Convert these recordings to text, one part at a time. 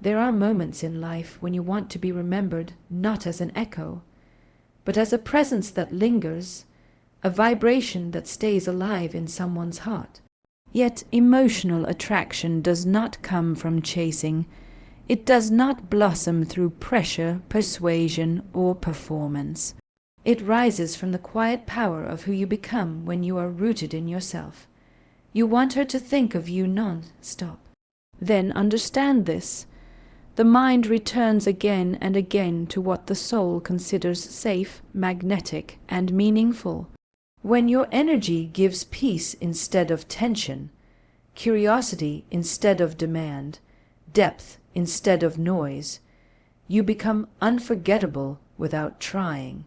There are moments in life when you want to be remembered not as an echo, but as a presence that lingers, a vibration that stays alive in someone's heart. Yet emotional attraction does not come from chasing. It does not blossom through pressure, persuasion, or performance. It rises from the quiet power of who you become when you are rooted in yourself. You want her to think of you non-stop. Then understand this. The mind returns again and again to what the soul considers safe, magnetic, and meaningful. When your energy gives peace instead of tension, curiosity instead of demand, depth instead of noise, you become unforgettable without trying.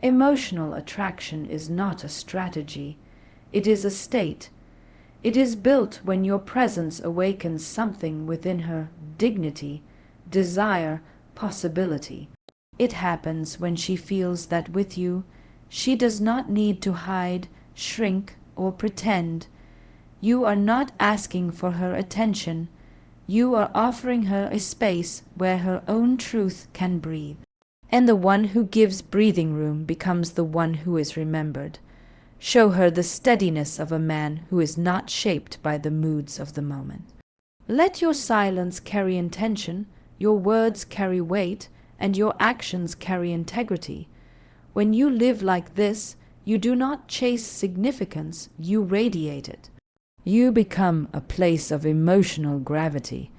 Emotional attraction is not a strategy. It is a state. It is built when your presence awakens something within her: dignity, desire, possibility. It happens when she feels that with you, she does not need to hide, shrink, or pretend. You are not asking for her attention. You are offering her a space where her own truth can breathe. And the one who gives breathing room becomes the one who is remembered. Show her the steadiness of a man who is not shaped by the moods of the moment. Let your silence carry intention, your words carry weight, and your actions carry integrity. When you live like this, you do not chase significance, you radiate it. You become a place of emotional gravity,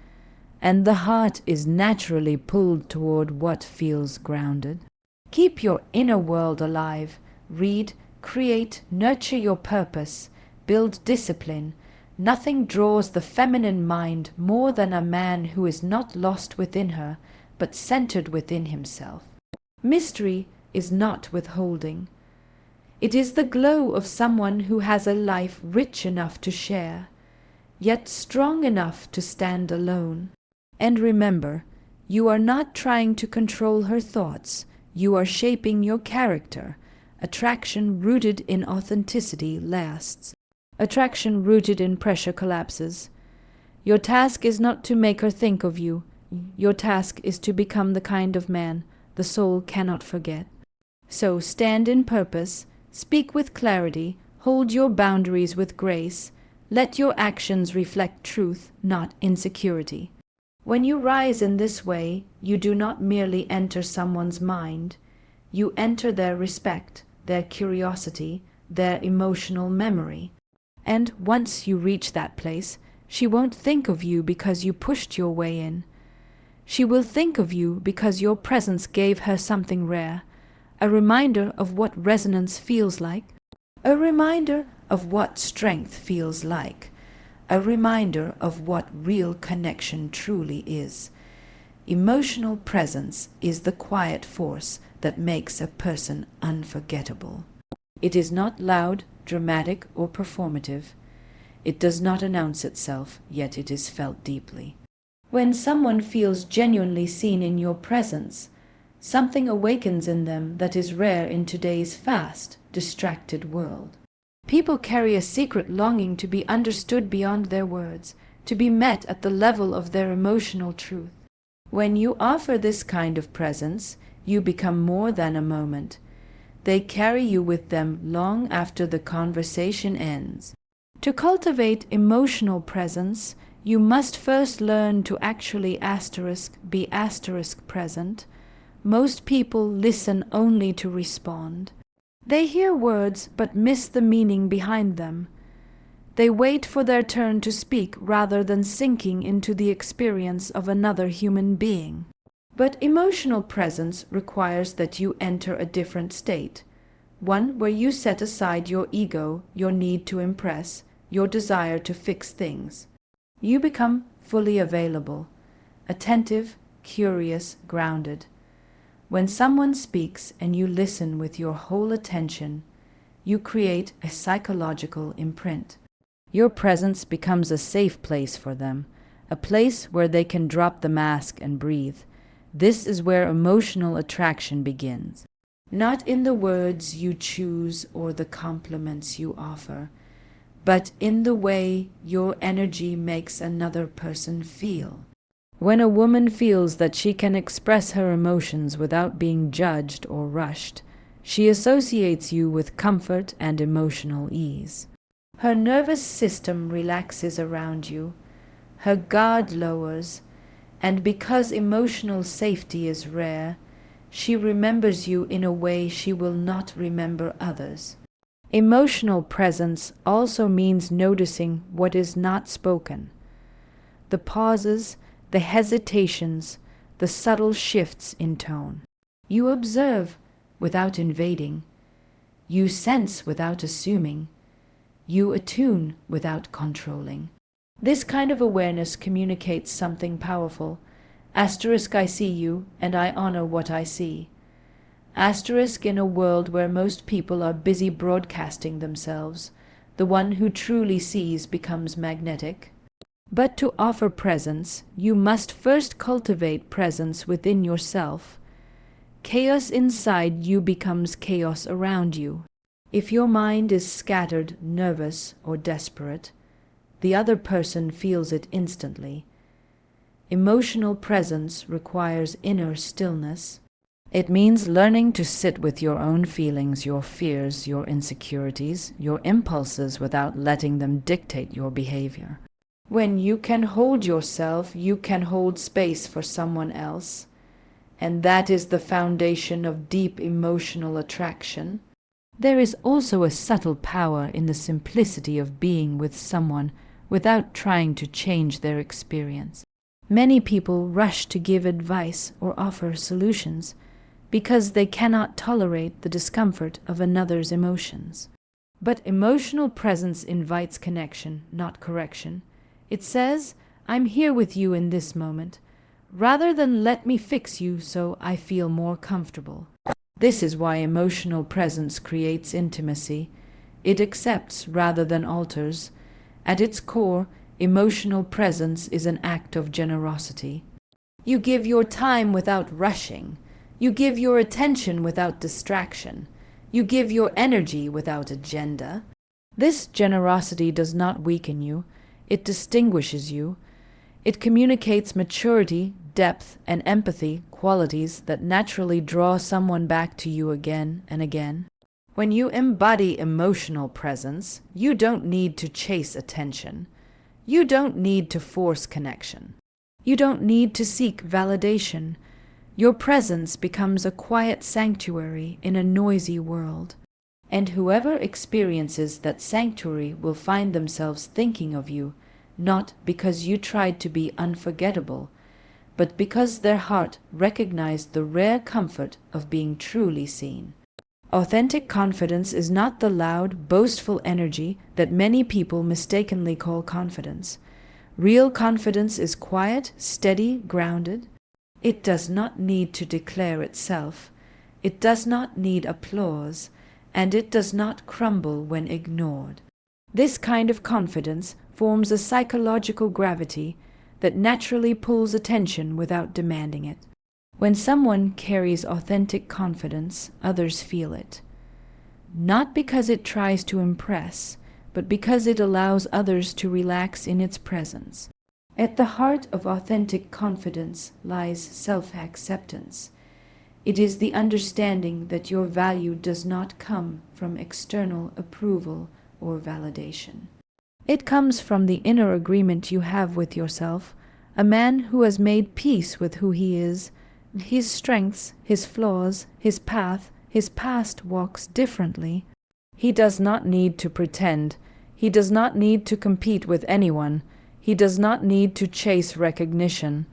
and the heart is naturally pulled toward what feels grounded. Keep your inner world alive. Read, create, nurture your purpose, build discipline. Nothing draws the feminine mind more than a man who is not lost within her, but centered within himself. Mystery is not withholding. It is the glow of someone who has a life rich enough to share, yet strong enough to stand alone. And remember, you are not trying to control her thoughts. You are shaping your character. Attraction rooted in authenticity lasts. Attraction rooted in pressure collapses. Your task is not to make her think of you. Your task is to become the kind of man the soul cannot forget. So stand in purpose, speak with clarity, hold your boundaries with grace. Let your actions reflect truth, not insecurity. When you rise in this way, you do not merely enter someone's mind. You enter their respect, their curiosity, their emotional memory. And once you reach that place, she won't think of you because you pushed your way in. She will think of you because your presence gave her something rare, a reminder of what resonance feels like, a reminder of what strength feels like, a reminder of what real connection truly is. Emotional presence is the quiet force that makes a person unforgettable. It is not loud, dramatic, or performative. It does not announce itself, yet it is felt deeply. When someone feels genuinely seen in your presence, something awakens in them that is rare in today's fast, distracted world. People carry a secret longing to be understood beyond their words, to be met at the level of their emotional truth. When you offer this kind of presence, you become more than a moment. They carry you with them long after the conversation ends. To cultivate emotional presence, you must first learn to actually be present. Most people listen only to respond. They hear words but miss the meaning behind them. They wait for their turn to speak rather than sinking into the experience of another human being. But emotional presence requires that you enter a different state, one where you set aside your ego, your need to impress, your desire to fix things. You become fully available, attentive, curious, grounded. When someone speaks and you listen with your whole attention, you create a psychological imprint. Your presence becomes a safe place for them, a place where they can drop the mask and breathe. This is where emotional attraction begins. Not in the words you choose or the compliments you offer, but in the way your energy makes another person feel. When a woman feels that she can express her emotions without being judged or rushed, she associates you with comfort and emotional ease. Her nervous system relaxes around you, her guard lowers, and because emotional safety is rare, she remembers you in a way she will not remember others. Emotional presence also means noticing what is not spoken. The pauses, the hesitations, the subtle shifts in tone. You observe without invading. You sense without assuming. You attune without controlling. This kind of awareness communicates something powerful. Asterisk, I see you, and I honor what I see. Asterisk, in a world where most people are busy broadcasting themselves, the one who truly sees becomes magnetic. But to offer presence, you must first cultivate presence within yourself. Chaos inside you becomes chaos around you. If your mind is scattered, nervous, or desperate, the other person feels it instantly. Emotional presence requires inner stillness. It means learning to sit with your own feelings, your fears, your insecurities, your impulses without letting them dictate your behavior. When you can hold yourself, you can hold space for someone else. And that is the foundation of deep emotional attraction. There is also a subtle power in the simplicity of being with someone without trying to change their experience. Many people rush to give advice or offer solutions because they cannot tolerate the discomfort of another's emotions. But emotional presence invites connection, not correction. It says, I'm here with you in this moment, rather than let me fix you so I feel more comfortable. This is why emotional presence creates intimacy. It accepts rather than alters. At its core, emotional presence is an act of generosity. You give your time without rushing. You give your attention without distraction. You give your energy without agenda. This generosity does not weaken you. It distinguishes you. It communicates maturity, depth, and empathy, qualities that naturally draw someone back to you again and again. When you embody emotional presence, you don't need to chase attention. You don't need to force connection. You don't need to seek validation. Your presence becomes a quiet sanctuary in a noisy world. And whoever experiences that sanctuary will find themselves thinking of you, not because you tried to be unforgettable, but because their heart recognized the rare comfort of being truly seen. Authentic confidence is not the loud, boastful energy that many people mistakenly call confidence. Real confidence is quiet, steady, grounded. It does not need to declare itself. It does not need applause, and it does not crumble when ignored. This kind of confidence forms a psychological gravity that naturally pulls attention without demanding it. When someone carries authentic confidence, others feel it. Not because it tries to impress, but because it allows others to relax in its presence. At the heart of authentic confidence lies self-acceptance. It is the understanding that your value does not come from external approval or validation. It comes from the inner agreement you have with yourself, a man who has made peace with who he is, his strengths, his flaws, his path, his past walks differently. He does not need to pretend. He does not need to compete with anyone. He does not need to chase recognition.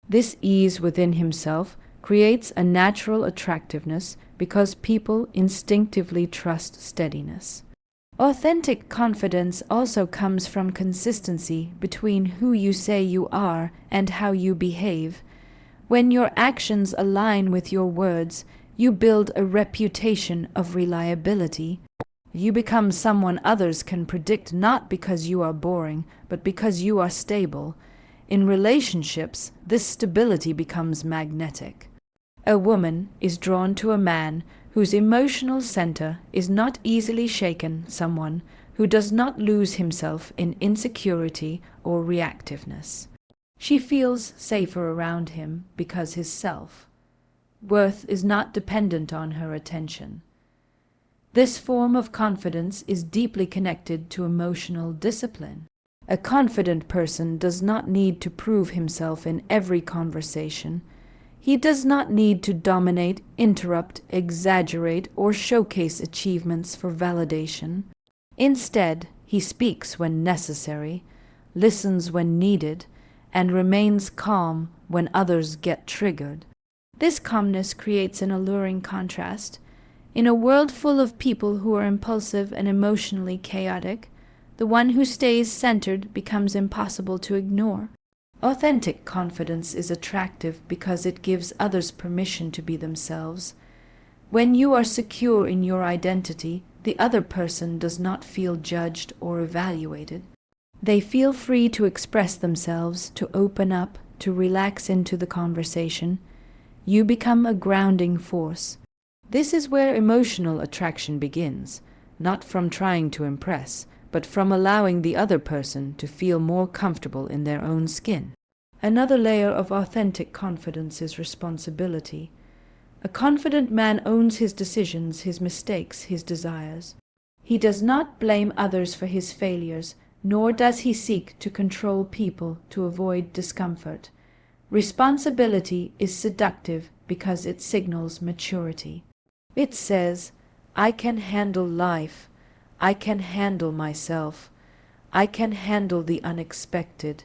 This ease within himself creates a natural attractiveness because people instinctively trust steadiness. Authentic confidence also comes from consistency between who you say you are and how you behave. When your actions align with your words, you build a reputation of reliability. You become someone others can predict not because you are boring, but because you are stable. In relationships, this stability becomes magnetic. A woman is drawn to a man whose emotional center is not easily shaken, someone who does not lose himself in insecurity or reactiveness. She feels safer around him because his self-worth is not dependent on her attention. This form of confidence is deeply connected to emotional discipline. A confident person does not need to prove himself in every conversation. He does not need to dominate, interrupt, exaggerate, or showcase achievements for validation. Instead, he speaks when necessary, listens when needed, and remains calm when others get triggered. This calmness creates an alluring contrast. In a world full of people who are impulsive and emotionally chaotic, the one who stays centered becomes impossible to ignore. Authentic confidence is attractive because it gives others permission to be themselves. When you are secure in your identity, the other person does not feel judged or evaluated. They feel free to express themselves, to open up, to relax into the conversation. You become a grounding force. This is where emotional attraction begins, not from trying to impress, but from allowing the other person to feel more comfortable in their own skin. Another layer of authentic confidence is responsibility. A confident man owns his decisions, his mistakes, his desires. He does not blame others for his failures, nor does he seek to control people to avoid discomfort. Responsibility is seductive because it signals maturity. It says, I can handle life. I can handle myself. I can handle the unexpected.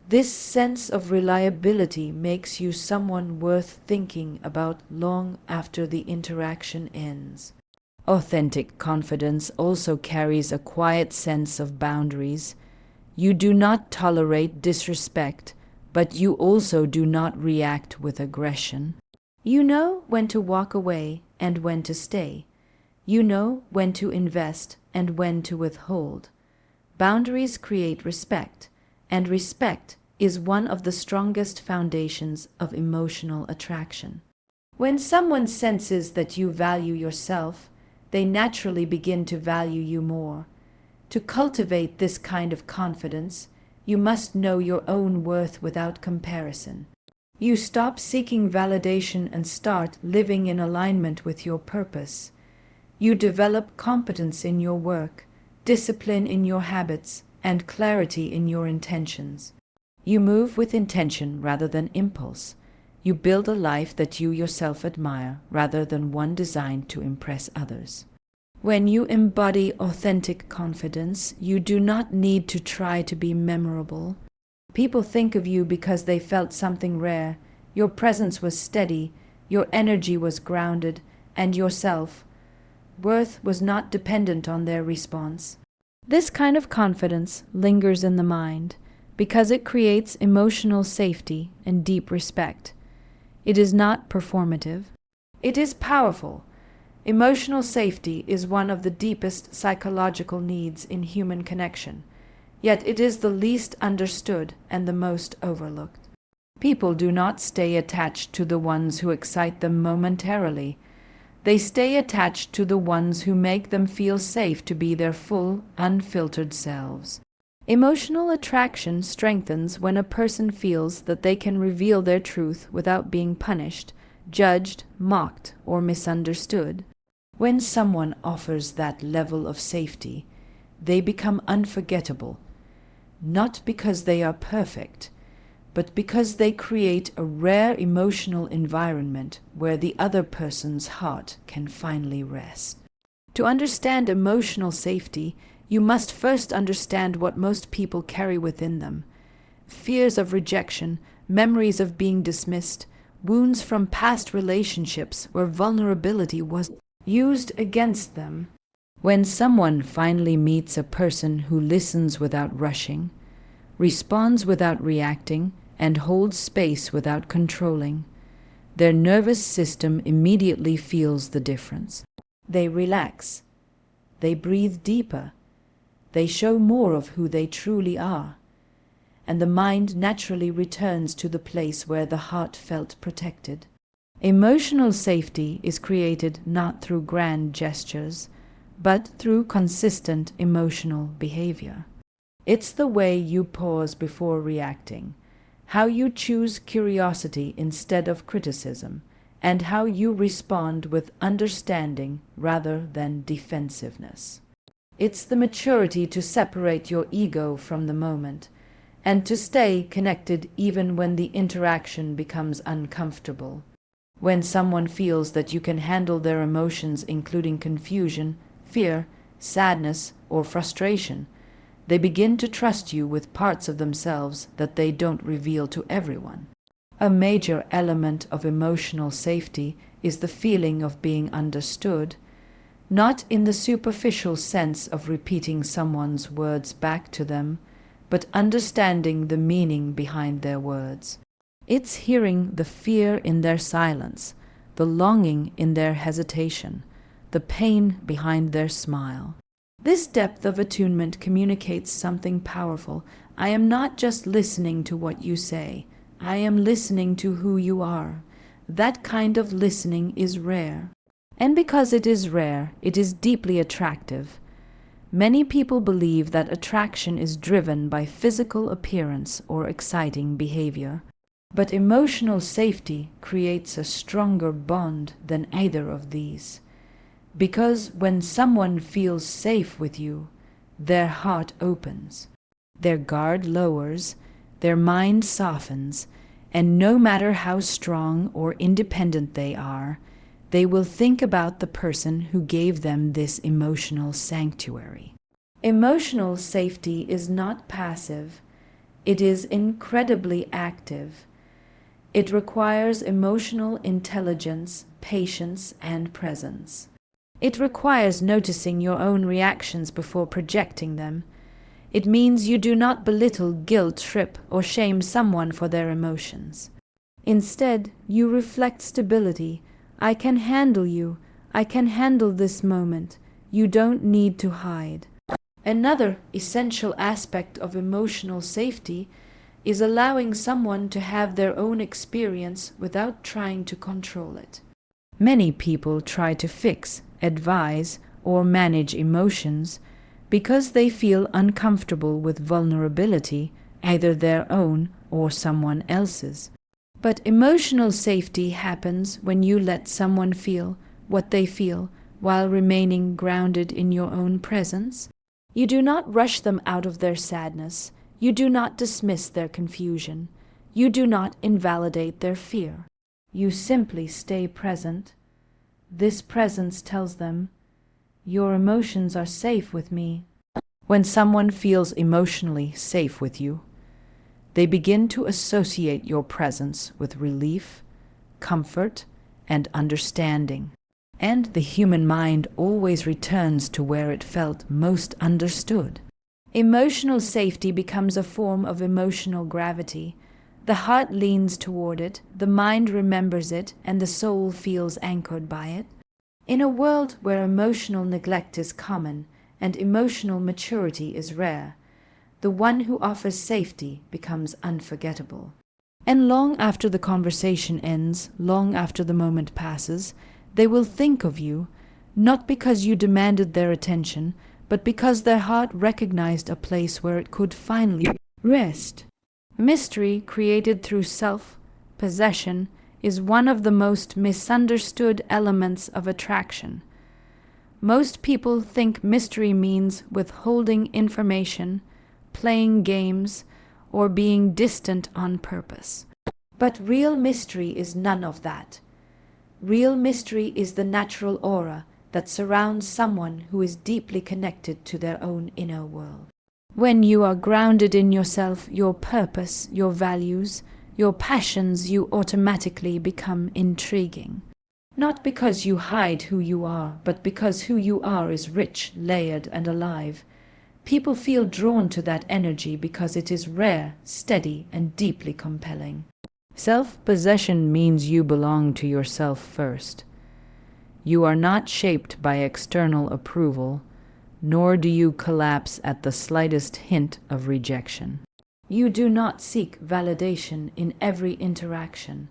This sense of reliability makes you someone worth thinking about long after the interaction ends. Authentic confidence also carries a quiet sense of boundaries. You do not tolerate disrespect, but you also do not react with aggression. You know when to walk away and when to stay. You know when to invest and when to withhold. Boundaries create respect, and respect is one of the strongest foundations of emotional attraction. When someone senses that you value yourself, they naturally begin to value you more. To cultivate this kind of confidence, you must know your own worth without comparison. You stop seeking validation and start living in alignment with your purpose. You develop competence in your work, discipline in your habits, and clarity in your intentions. You move with intention rather than impulse. You build a life that you yourself admire rather than one designed to impress others. When you embody authentic confidence, you do not need to try to be memorable. People think of you because they felt something rare. Your presence was steady, your energy was grounded, and your self-worth was not dependent on their response. This kind of confidence lingers in the mind because it creates emotional safety and deep respect. It is not performative. It is powerful. Emotional safety is one of the deepest psychological needs in human connection, yet it is the least understood and the most overlooked. People do not stay attached to the ones who excite them momentarily. They stay attached to the ones who make them feel safe to be their full, unfiltered selves. Emotional attraction strengthens when a person feels that they can reveal their truth without being punished, judged, mocked, or misunderstood. When someone offers that level of safety, they become unforgettable, not because they are perfect, but because they create a rare emotional environment where the other person's heart can finally rest. To understand emotional safety, you must first understand what most people carry within them: fears of rejection, memories of being dismissed, wounds from past relationships where vulnerability was used against them. When someone finally meets a person who listens without rushing, responds without reacting, and holds space without controlling, their nervous system immediately feels the difference. They relax. They breathe deeper. They show more of who they truly are. And the mind naturally returns to the place where the heart felt protected. Emotional safety is created not through grand gestures, but through consistent emotional behavior. It's the way you pause before reacting, how you choose curiosity instead of criticism, and how you respond with understanding rather than defensiveness. It's the maturity to separate your ego from the moment and to stay connected even when the interaction becomes uncomfortable. When someone feels that you can handle their emotions, including confusion, fear, sadness, or frustration, they begin to trust you with parts of themselves that they don't reveal to everyone. A major element of emotional safety is the feeling of being understood, not in the superficial sense of repeating someone's words back to them, but understanding the meaning behind their words. It's hearing the fear in their silence, the longing in their hesitation, the pain behind their smile. This depth of attunement communicates something powerful. I am not just listening to what you say. I am listening to who you are. That kind of listening is rare. And because it is rare, it is deeply attractive. Many people believe that attraction is driven by physical appearance or exciting behavior. But emotional safety creates a stronger bond than either of these. Because when someone feels safe with you, their heart opens, their guard lowers, their mind softens, and no matter how strong or independent they are, they will think about the person who gave them this emotional sanctuary. Emotional safety is not passive, it is incredibly active. It requires emotional intelligence, patience, and presence. It requires noticing your own reactions before projecting them. It means you do not belittle, guilt trip, or shame someone for their emotions. Instead, you reflect stability. I can handle you. I can handle this moment. You don't need to hide. Another essential aspect of emotional safety is allowing someone to have their own experience without trying to control it. Many people try to fix, advise, or manage emotions because they feel uncomfortable with vulnerability, either their own or someone else's. But emotional safety happens when you let someone feel what they feel while remaining grounded in your own presence. You do not rush them out of their sadness. You do not dismiss their confusion. You do not invalidate their fear. You simply stay present. This presence tells them, your emotions are safe with me. When someone feels emotionally safe with you, they begin to associate your presence with relief, comfort, and understanding. And the human mind always returns to where it felt most understood. Emotional safety becomes a form of emotional gravity. The heart leans toward it, the mind remembers it, and the soul feels anchored by it. In a world where emotional neglect is common and emotional maturity is rare, the one who offers safety becomes unforgettable. And long after the conversation ends, long after the moment passes, they will think of you, not because you demanded their attention, but because their heart recognized a place where it could finally rest. Mystery created through self-possession is one of the most misunderstood elements of attraction. Most people think mystery means withholding information, playing games, or being distant on purpose. But real mystery is none of that. Real mystery is the natural aura that surrounds someone who is deeply connected to their own inner world. When you are grounded in yourself, your purpose, your values, your passions, you automatically become intriguing. Not because you hide who you are, but because who you are is rich, layered, and alive. People feel drawn to that energy because it is rare, steady, and deeply compelling. Self-possession means you belong to yourself first. You are not shaped by external approval, nor do you collapse at the slightest hint of rejection. You do not seek validation in every interaction.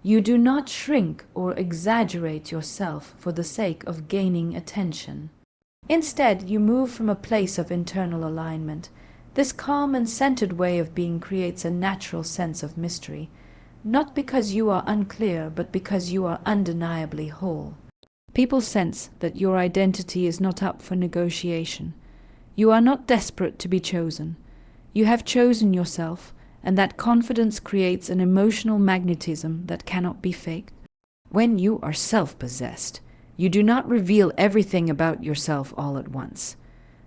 You do not shrink or exaggerate yourself for the sake of gaining attention. Instead, you move from a place of internal alignment, This calm and centered way of being creates a natural sense of mystery, not because you are unclear, but because you are undeniably whole. People sense that your identity is not up for negotiation. You are not desperate to be chosen. You have chosen yourself, and that confidence creates an emotional magnetism that cannot be faked. When you are self-possessed, you do not reveal everything about yourself all at once.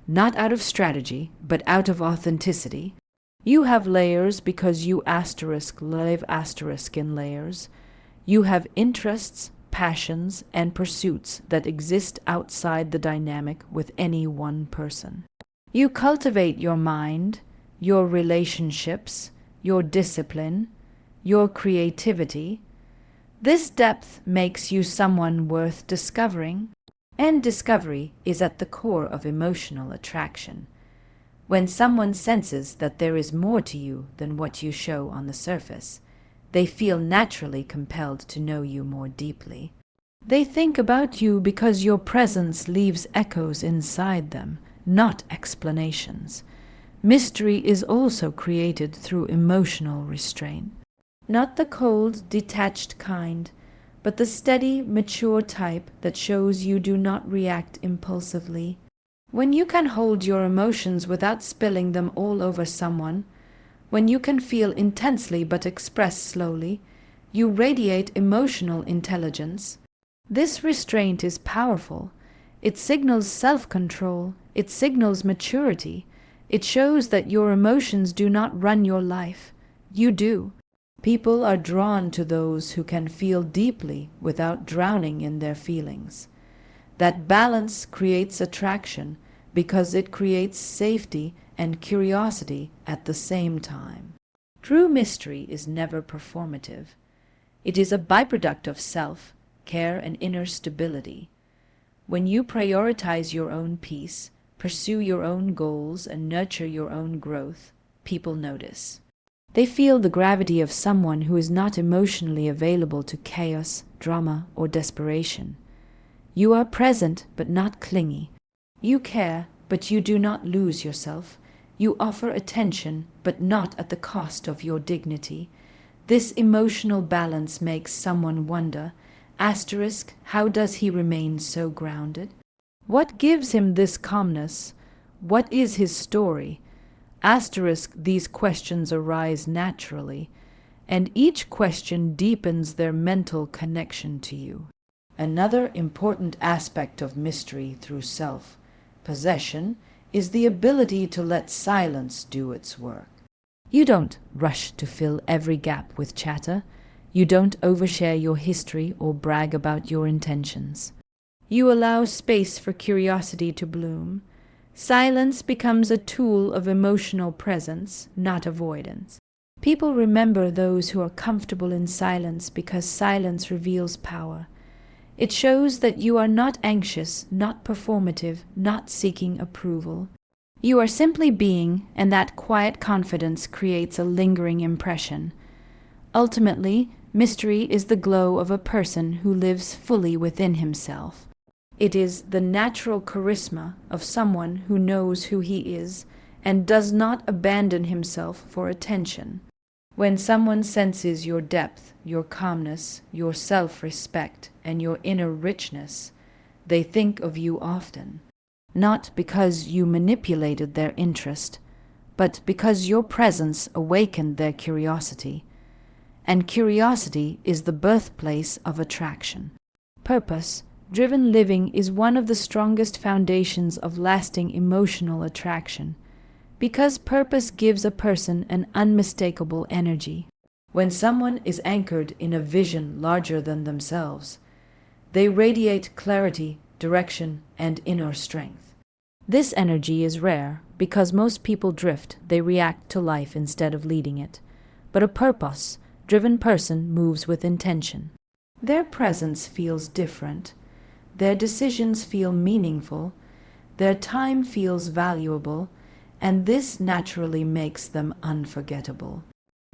Not out of strategy, but out of authenticity. You have layers because you live in layers. You have interests, passions, and pursuits that exist outside the dynamic with any one person. You cultivate your mind, your relationships, your discipline, your creativity. This depth makes you someone worth discovering, and discovery is at the core of emotional attraction. When someone senses that there is more to you than what you show on the surface, they feel naturally compelled to know you more deeply. They think about you because your presence leaves echoes inside them, not explanations. Mystery is also created through emotional restraint. Not the cold, detached kind, but the steady, mature type that shows you do not react impulsively. When you can hold your emotions without spilling them all over someone, when you can feel intensely but express slowly, you radiate emotional intelligence. This restraint is powerful. It signals self-control. It signals maturity. It shows that your emotions do not run your life. You do. People are drawn to those who can feel deeply without drowning in their feelings. That balance creates attraction because it creates safety and curiosity at the same time. True mystery is never performative. It is a byproduct of self, care, and inner stability. When you prioritize your own peace, pursue your own goals, and nurture your own growth, people notice. They feel the gravity of someone who is not emotionally available to chaos, drama, or desperation. You are present but not clingy. You care, but you do not lose yourself. You offer attention, but not at the cost of your dignity. This emotional balance makes someone wonder, how does he remain so grounded? What gives him this calmness? What is his story? These questions arise naturally, and each question deepens their mental connection to you. Another important aspect of mystery through self-possession is the ability to let silence do its work. You don't rush to fill every gap with chatter. You don't overshare your history or brag about your intentions. You allow space for curiosity to bloom. Silence becomes a tool of emotional presence, not avoidance. People remember those who are comfortable in silence because silence reveals power. It shows that you are not anxious, not performative, not seeking approval. You are simply being, and that quiet confidence creates a lingering impression. Ultimately, mystery is the glow of a person who lives fully within himself. It is the natural charisma of someone who knows who he is and does not abandon himself for attention. When someone senses your depth, your calmness, your self-respect, and your inner richness, they think of you often. Not because you manipulated their interest, but because your presence awakened their curiosity. And curiosity is the birthplace of attraction. Purpose-driven living is one of the strongest foundations of lasting emotional attraction, because purpose gives a person an unmistakable energy. When someone is anchored in a vision larger than themselves, they radiate clarity, direction, and inner strength. This energy is rare because most people drift. They react to life instead of leading it. But a purpose-driven person moves with intention. Their presence feels different. Their decisions feel meaningful. Their time feels valuable. And this naturally makes them unforgettable.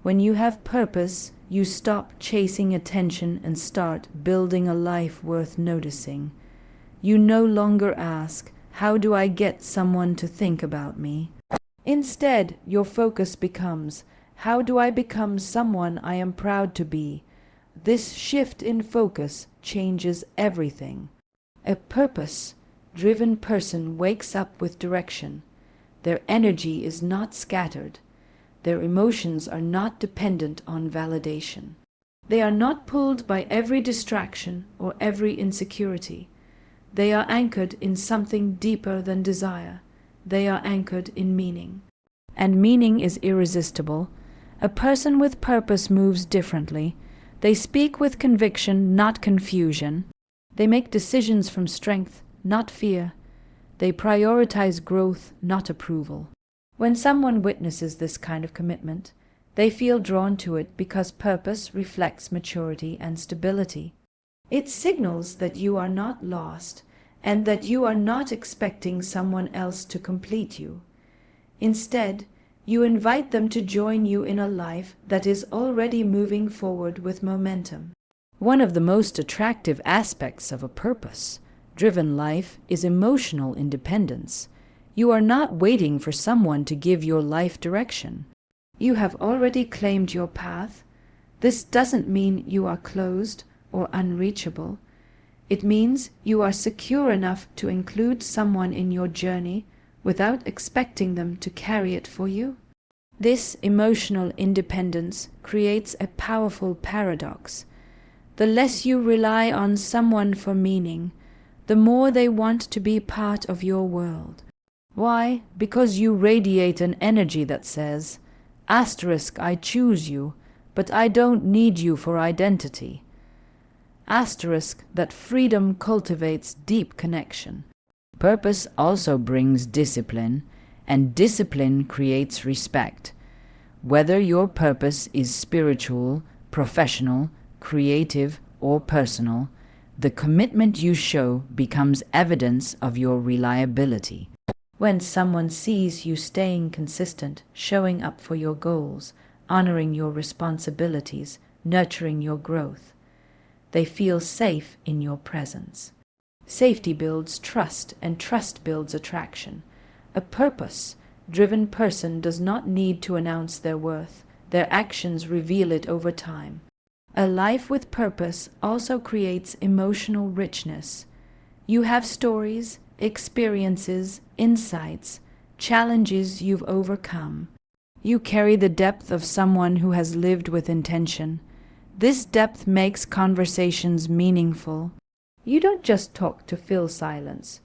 When you have purpose, you stop chasing attention and start building a life worth noticing. You no longer ask, how do I get someone to think about me? Instead, your focus becomes, how do I become someone I am proud to be? This shift in focus changes everything. A purpose-driven person wakes up with direction. Their energy is not scattered. Their emotions are not dependent on validation. They are not pulled by every distraction or every insecurity. They are anchored in something deeper than desire. They are anchored in meaning. And meaning is irresistible. A person with purpose moves differently. They speak with conviction, not confusion. They make decisions from strength, not fear. They prioritize growth, not approval. When someone witnesses this kind of commitment, they feel drawn to it because purpose reflects maturity and stability. It signals that you are not lost and that you are not expecting someone else to complete you. Instead, you invite them to join you in a life that is already moving forward with momentum. One of the most attractive aspects of a purpose-driven life is emotional independence. You are not waiting for someone to give your life direction. You have already claimed your path. This doesn't mean you are closed or unreachable. It means you are secure enough to include someone in your journey without expecting them to carry it for you. This emotional independence creates a powerful paradox. The less you rely on someone for meaning, the more they want to be part of your world. Why? Because you radiate an energy that says, asterisk, I choose you, but I don't need you for identity. Asterisk, that freedom cultivates deep connection. Purpose also brings discipline, and discipline creates respect. Whether your purpose is spiritual, professional, creative, or personal, the commitment you show becomes evidence of your reliability. When someone sees you staying consistent, showing up for your goals, honoring your responsibilities, nurturing your growth, they feel safe in your presence. Safety builds trust, and trust builds attraction. A purpose-driven person does not need to announce their worth. Their actions reveal it over time. A life with purpose also creates emotional richness. You have stories, experiences, insights, challenges you've overcome. You carry the depth of someone who has lived with intention. This depth makes conversations meaningful. You don't just talk to fill silence.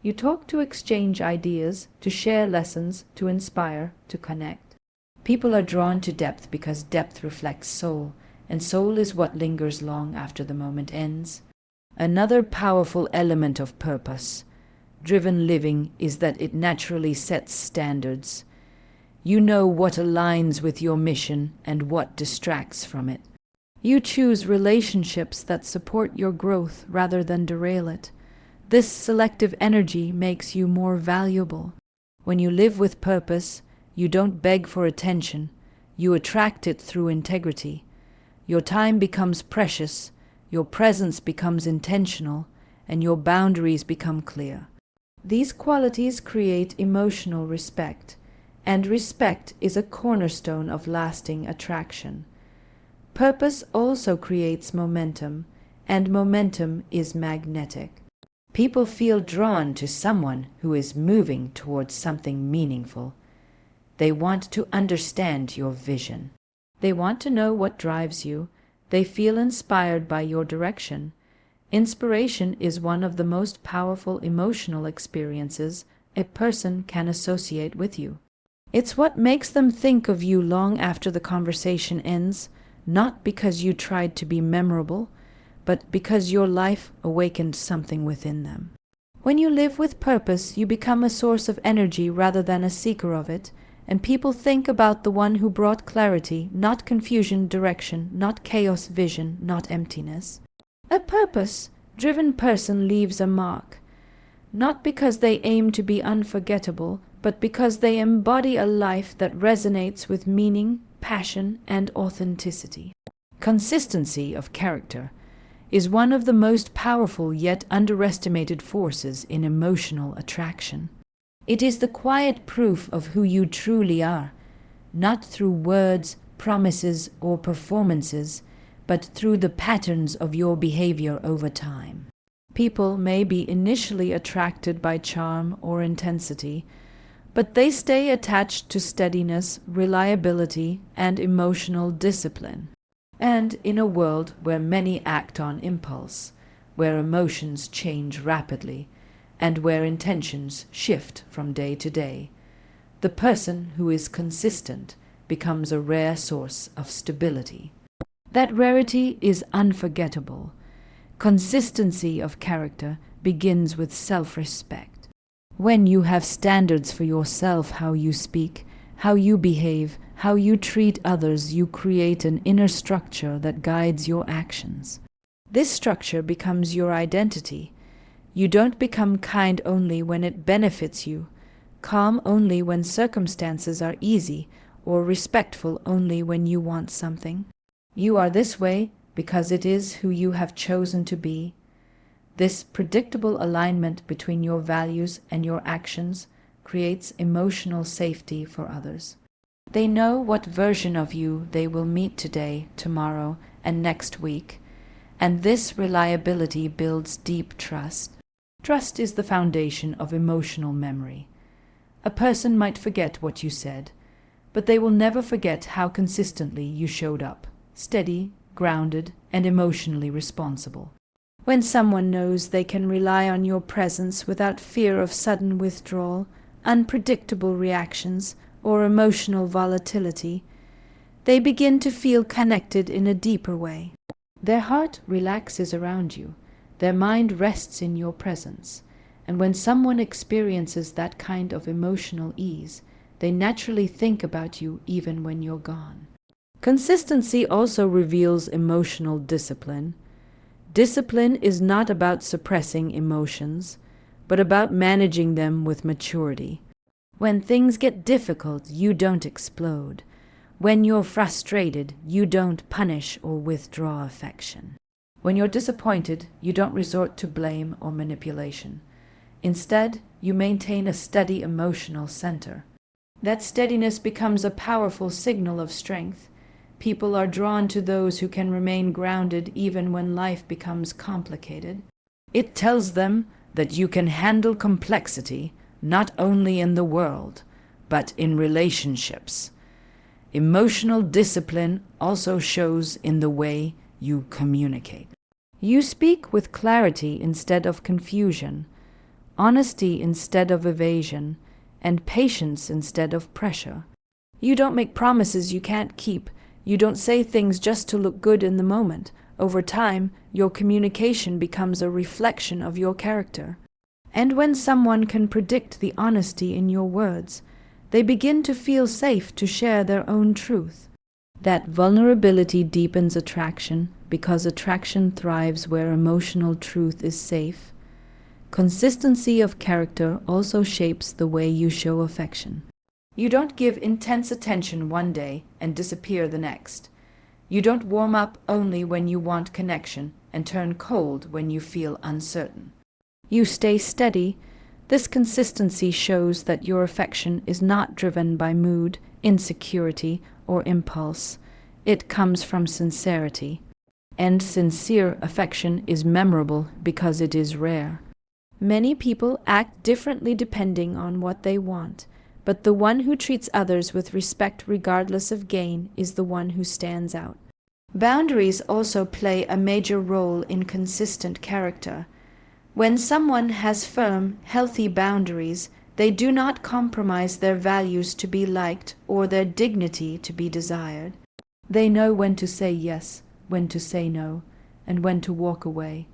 You talk to exchange ideas, to share lessons, to inspire, to connect. People are drawn to depth because depth reflects soul, and soul is what lingers long after the moment ends. Another powerful element of purpose-driven living is that it naturally sets standards. You know what aligns with your mission and what distracts from it. You choose relationships that support your growth rather than derail it. This selective energy makes you more valuable. When you live with purpose, you don't beg for attention. You attract it through integrity. Your time becomes precious, your presence becomes intentional, and your boundaries become clear. These qualities create emotional respect, and respect is a cornerstone of lasting attraction. Purpose also creates momentum, and momentum is magnetic. People feel drawn to someone who is moving towards something meaningful. They want to understand your vision. They want to know what drives you. They feel inspired by your direction. Inspiration is one of the most powerful emotional experiences a person can associate with you. It's what makes them think of you long after the conversation ends, not because you tried to be memorable, but because your life awakened something within them. When you live with purpose, you become a source of energy rather than a seeker of it, and people think about the one who brought clarity, not confusion, direction, not chaos, vision, not emptiness. A purpose-driven person leaves a mark, not because they aim to be unforgettable, but because they embody a life that resonates with meaning, passion, and authenticity. Consistency of character is one of the most powerful yet underestimated forces in emotional attraction. It is the quiet proof of who you truly are, not through words, promises, or performances, but through the patterns of your behavior over time. People may be initially attracted by charm or intensity, but they stay attached to steadiness, reliability, and emotional discipline. And in a world where many act on impulse, where emotions change rapidly, and where intentions shift from day to day, the person who is consistent becomes a rare source of stability. That rarity is unforgettable. Consistency of character begins with self-respect. When you have standards for yourself, how you speak, how you behave, how you treat others, you create an inner structure that guides your actions. This structure becomes your identity. You don't become kind only when it benefits you, calm only when circumstances are easy, or respectful only when you want something. You are this way because it is who you have chosen to be. This predictable alignment between your values and your actions creates emotional safety for others. They know what version of you they will meet today, tomorrow, and next week, and this reliability builds deep trust. Trust is the foundation of emotional memory. A person might forget what you said, but they will never forget how consistently you showed up, steady, grounded, and emotionally responsible. When someone knows they can rely on your presence without fear of sudden withdrawal, unpredictable reactions, or emotional volatility, they begin to feel connected in a deeper way. Their heart relaxes around you, their mind rests in your presence, and when someone experiences that kind of emotional ease, they naturally think about you even when you're gone. Consistency also reveals emotional discipline. Discipline is not about suppressing emotions, but about managing them with maturity. When things get difficult, you don't explode. When you're frustrated, you don't punish or withdraw affection. When you're disappointed, you don't resort to blame or manipulation. Instead, you maintain a steady emotional center. That steadiness becomes a powerful signal of strength. People are drawn to those who can remain grounded even when life becomes complicated. It tells them that you can handle complexity not only in the world, but in relationships. Emotional discipline also shows in the way you communicate. You speak with clarity instead of confusion, honesty instead of evasion, and patience instead of pressure. You don't make promises you can't keep. You don't say things just to look good in the moment. Over time, your communication becomes a reflection of your character. And when someone can predict the honesty in your words, they begin to feel safe to share their own truth. That vulnerability deepens attraction because attraction thrives where emotional truth is safe. Consistency of character also shapes the way you show affection. You don't give intense attention one day and disappear the next. You don't warm up only when you want connection and turn cold when you feel uncertain. You stay steady. This consistency shows that your affection is not driven by mood, insecurity, or impulse. It comes from sincerity. And sincere affection is memorable because it is rare. Many people act differently depending on what they want, but the one who treats others with respect regardless of gain is the one who stands out. Boundaries also play a major role in consistent character. When someone has firm, healthy boundaries, they do not compromise their values to be liked or their dignity to be desired. They know when to say yes, when to say no, and when to walk away.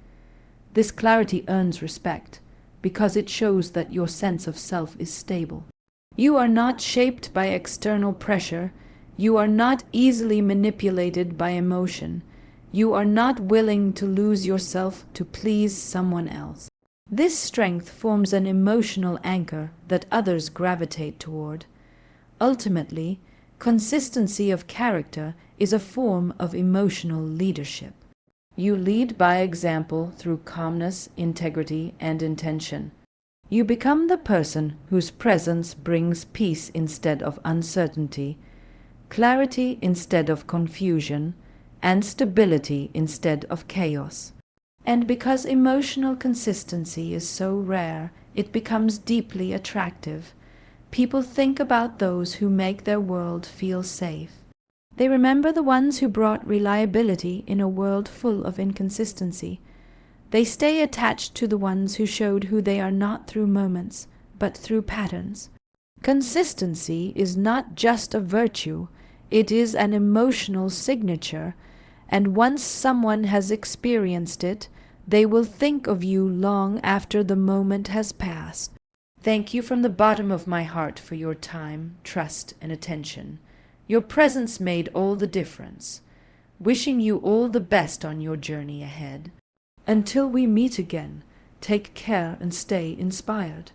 This clarity earns respect because it shows that your sense of self is stable. You are not shaped by external pressure. You are not easily manipulated by emotion. You are not willing to lose yourself to please someone else. This strength forms an emotional anchor that others gravitate toward. Ultimately, consistency of character is a form of emotional leadership. You lead by example through calmness, integrity, and intention. You become the person whose presence brings peace instead of uncertainty, clarity instead of confusion, and stability instead of chaos. And because emotional consistency is so rare, it becomes deeply attractive. People think about those who make their world feel safe. They remember the ones who brought reliability in a world full of inconsistency. They stay attached to the ones who showed who they are not through moments, but through patterns. Consistency is not just a virtue, it is an emotional signature, and once someone has experienced it, they will think of you long after the moment has passed. Thank you from the bottom of my heart for your time, trust, and attention. Your presence made all the difference. Wishing you all the best on your journey ahead. Until we meet again, take care and stay inspired.